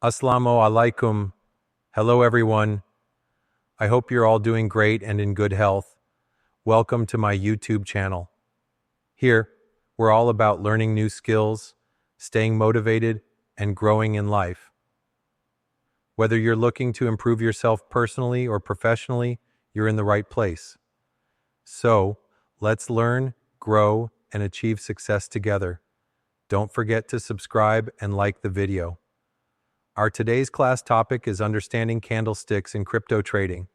Assalamu alaikum. Hello, everyone. I hope you're all doing great and in good health. Welcome to my YouTube channel. Here, we're all about learning new skills, staying motivated, and growing in life. Whether you're looking to improve yourself personally or professionally, you're in the right place. So, let's learn, grow, and achieve success together. Don't forget to subscribe and like the video. Our today's class topic is understanding candlesticks in crypto trading.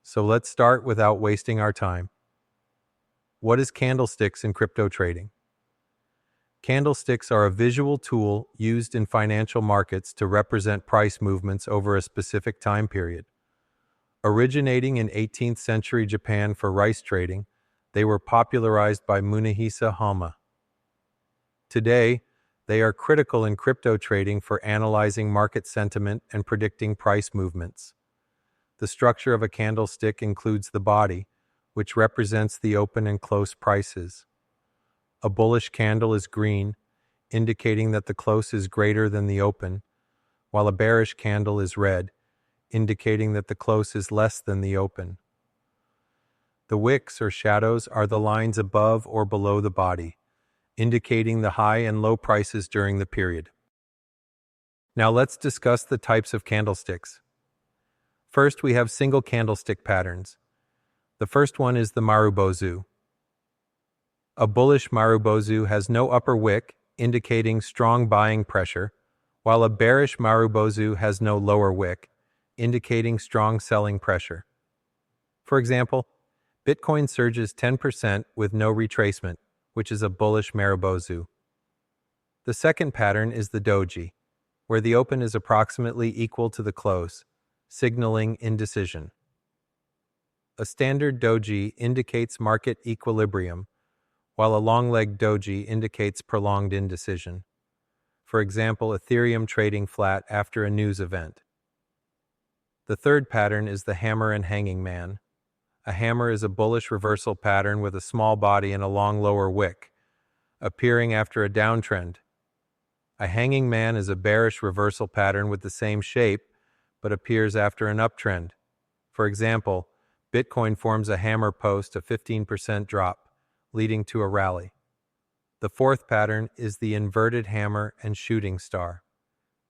So let's start without wasting our time. What is candlesticks in crypto trading? Candlesticks are a visual tool used in financial markets to represent price movements over a specific time period. Originating in 18th century Japan for rice trading, they were popularized by Munehisa Hama. Today, they are critical in crypto trading for analyzing market sentiment and predicting price movements. The structure of a candlestick includes the body, which represents the open and close prices. A bullish candle is green, indicating that the close is greater than the open, while a bearish candle is red, indicating that the close is less than the open. The wicks or shadows are the lines above or below the body, indicating the high and low prices during the period. Now let's discuss the types of candlesticks. First, we have single candlestick patterns. The first one is the marubozu. A bullish marubozu has no upper wick, indicating strong buying pressure, while a bearish marubozu has no lower wick, indicating strong selling pressure. For example, Bitcoin surges 10% with no retracement, which is a bullish marubozu. The second pattern is the doji, where the open is approximately equal to the close, signaling indecision. A standard doji indicates market equilibrium, while a long-leg doji indicates prolonged indecision. For example, Ethereum trading flat after a news event. The third pattern is the hammer and hanging man. A hammer is a bullish reversal pattern with a small body and a long lower wick, appearing after a downtrend. A hanging man is a bearish reversal pattern with the same shape, but appears after an uptrend. For example, Bitcoin forms a hammer post, a 15% drop, leading to a rally. The fourth pattern is the inverted hammer and shooting star.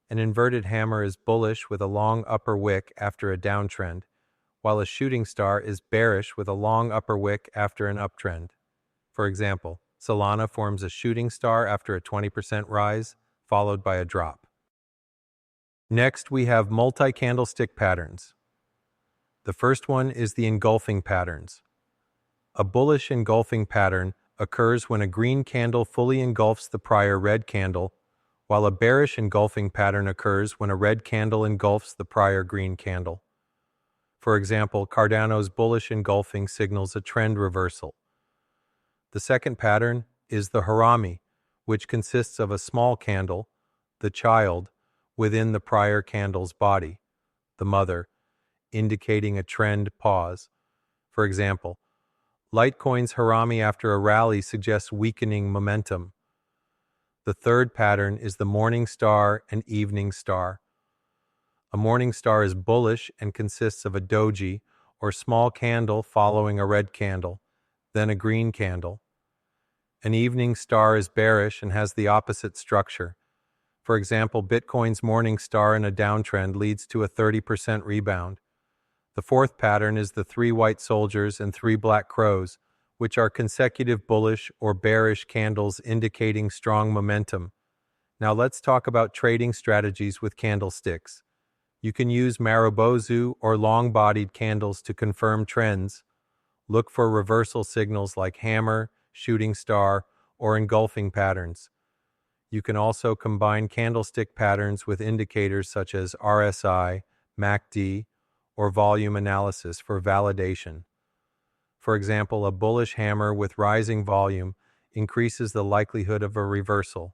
An inverted hammer is bullish with a long upper wick after a downtrend, while a shooting star is bearish with a long upper wick after an uptrend. For example, Solana forms a shooting star after a 20% rise, followed by a drop. Next, we have multi-candlestick patterns. The first one is the engulfing patterns. A bullish engulfing pattern occurs when a green candle fully engulfs the prior red candle, while a bearish engulfing pattern occurs when a red candle engulfs the prior green candle. For example, Cardano's bullish engulfing signals a trend reversal. The second pattern is the harami, which consists of a small candle, the child, within the prior candle's body, the mother, indicating a trend pause. For example, Litecoin's harami after a rally suggests weakening momentum. The third pattern is the morning star and evening star. A morning star is bullish and consists of a doji, or small candle following a red candle, then a green candle. An evening star is bearish and has the opposite structure. For example, Bitcoin's morning star in a downtrend leads to a 30% rebound. The fourth pattern is the three white soldiers and three black crows, which are consecutive bullish or bearish candles indicating strong momentum. Now let's talk about trading strategies with candlesticks. You can use marubozu or long-bodied candles to confirm trends. Look for reversal signals like hammer, shooting star, or engulfing patterns. You can also combine candlestick patterns with indicators such as RSI, MACD, or volume analysis for validation. For example, a bullish hammer with rising volume increases the likelihood of a reversal.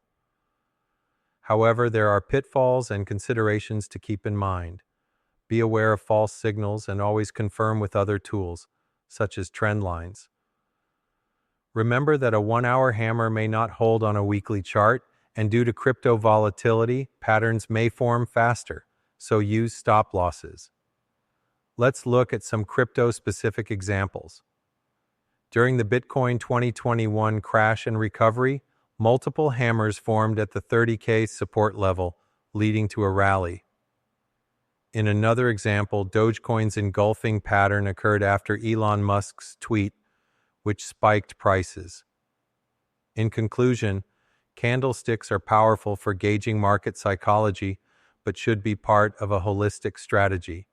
However, there are pitfalls and considerations to keep in mind. Be aware of false signals and always confirm with other tools, such as trend lines. Remember that a 1-hour hammer may not hold on a weekly chart, And due to crypto volatility, patterns may form faster, so use stop losses. Let's look at some crypto-specific examples. During the Bitcoin 2021 crash and recovery, multiple hammers formed at the 30K support level, leading to a rally. In another example, Dogecoin's engulfing pattern occurred after Elon Musk's tweet, which spiked prices. In conclusion, candlesticks are powerful for gauging market psychology, but should be part of a holistic strategy.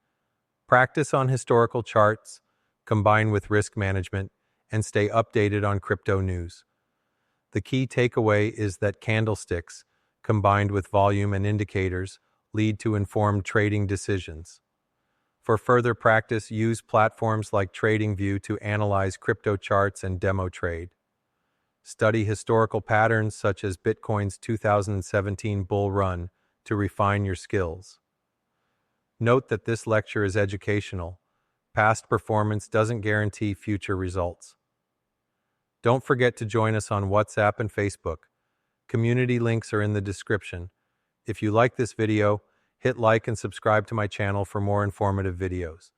Practice on historical charts, combine with risk management, and stay updated on crypto news. The key takeaway is that candlesticks, combined with volume and indicators, lead to informed trading decisions. For further practice, use platforms like TradingView to analyze crypto charts and demo trade. Study historical patterns such as Bitcoin's 2017 bull run to refine your skills. Note that this lecture is educational. Past performance doesn't guarantee future results. Don't forget to join us on WhatsApp and Facebook. Community links are in the description. If you like this video, hit like and subscribe to my channel for more informative videos.